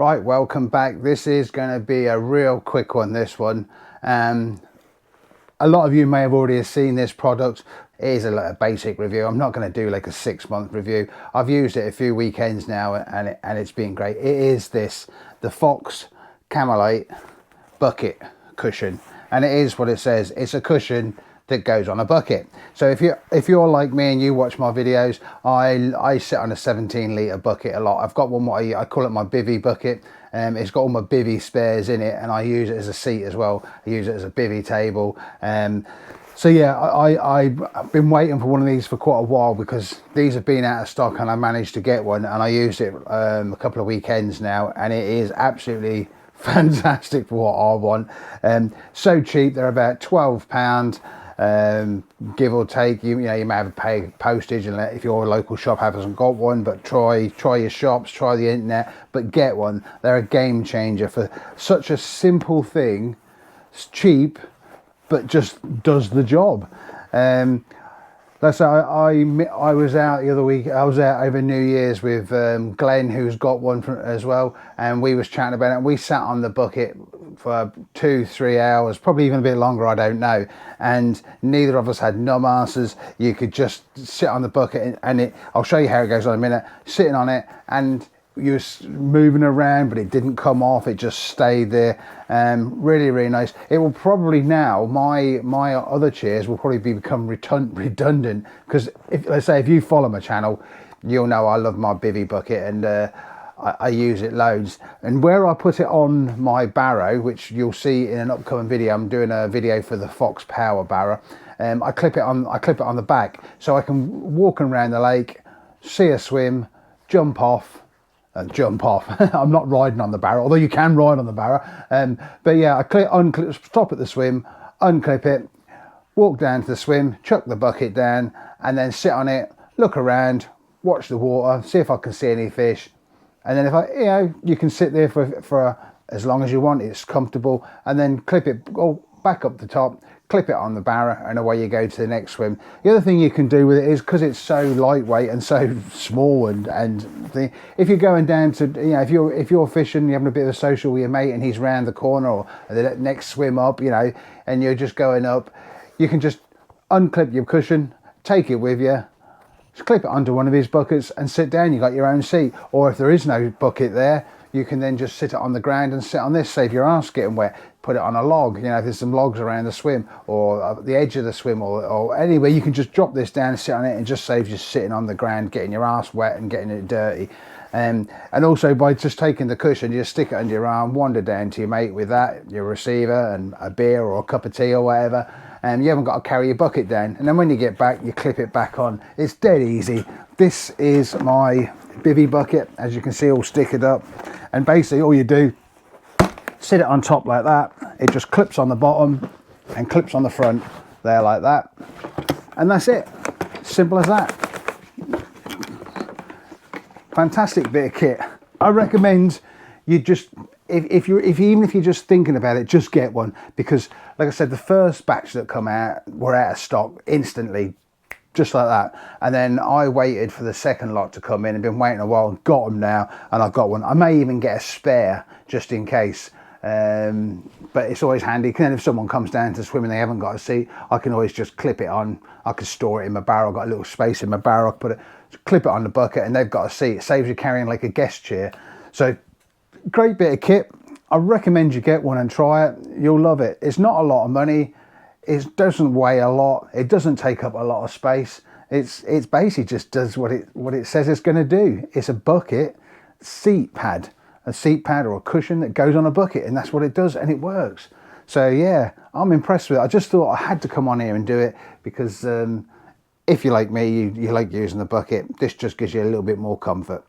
Right, welcome back. This is going to be a real quick one, this one. A lot of you may have already seen this product. It is a basic review. I'm not going to do like a 6-month review. I've used it a few weekends now and it's been great. It is the Fox CAMOLITE bucket cushion, and it is what it says. It's a cushion that goes on a bucket. So if you're like me and you watch my videos, I sit on a 17-litre bucket a lot. I've got one, I call it my bivvy bucket. It's got all my bivvy spares in it, and I use it as a seat as well. I use it as a bivvy table. So yeah, I've been waiting for one of these for quite a while because these have been out of stock, and I managed to get one, and I used it a couple of weekends now, and it is absolutely fantastic for what I want. So cheap. They're about £12. Give or take. You know, you may have to pay postage, and if your local shop hasn't got one, but try your shops, try the internet, but get one. They're a game changer for such a simple thing. It's cheap, but just does the job. Let's say I was out the other week. I was out over New Year's with Glenn, who's got one as well, and we was chatting about it. And we sat on the bucket for 2-3 hours, probably even a bit longer, I don't know. And neither of us had numb asses. You could just sit on the bucket, and I'll show you how it goes in a minute. Sitting on it, and you were moving around, but it didn't come off. It just stayed there. Really nice. It will probably now, my other chairs will probably become redundant, because let's say if you follow my channel, you'll know I love my bivvy bucket, and I use it loads. And where I put it on my barrow, which you'll see in an upcoming video, I'm doing a video for the Fox Power barrow. I clip it on the back, so I can walk around the lake, see a swim, jump off. I'm not riding on the barrow, although you can ride on the barrow. But yeah, I stop at the swim, unclip it, walk down to the swim, chuck the bucket down, and then sit on it, look around, watch the water, see if I can see any fish. And then you can sit there for as long as you want. It's comfortable, and then clip it, go back up the top, clip it on the barrow, and away you go to the next swim. The other thing you can do with it is, because it's so lightweight and so small, and if you're going down to, if you're fishing, you're having a bit of a social with your mate, and he's round the corner or the next swim up, and you're just going up, you can just unclip your cushion, take it with you, just clip it onto one of his buckets and sit down. You got your own seat. Or if there is no bucket there, you can then just sit it on the ground and sit on this. Save your arse getting wet. Put it on a log. If there's some logs around the swim, or the edge of the swim, or anywhere, you can just drop this down, sit on it, and just saves you sitting on the ground, getting your arse wet and getting it dirty. And also, by just taking the cushion, you just stick it under your arm, wander down to your mate with that, your receiver, and a beer or a cup of tea or whatever. And you haven't got to carry your bucket down. And then when you get back, you clip it back on. It's dead easy. This is my bivvy bucket, as you can see, all stickered up. And basically all you do, sit it on top like that. It just clips on the bottom and clips on the front there like that. And that's it. Simple as that. Fantastic bit of kit. I recommend you just, even if you're just thinking about it, just get one, because like I said, the first batch that come out were out of stock instantly, just like that. And then I waited for the second lot to come in, and been waiting a while, and got them now, and I've got one. I may even get a spare just in case. But it's always handy, because if someone comes down to swim and they haven't got a seat, I can always just clip it on. I can store it in my barrel. I've got a little space in my barrel. I can clip it on the bucket, and they've got a seat. It saves you carrying like a guest chair. So great bit of kit. I recommend you get one and try it. You'll love it. It's not a lot of money. It doesn't weigh a lot. It doesn't take up a lot of space. It's basically just does what it says it's going to do. It's a bucket seat pad or a cushion that goes on a bucket, and that's what it does, and it works. So yeah, I'm impressed with it. I just thought I had to come on here and do it, because if you're like me, you like using the bucket. This just gives you a little bit more comfort.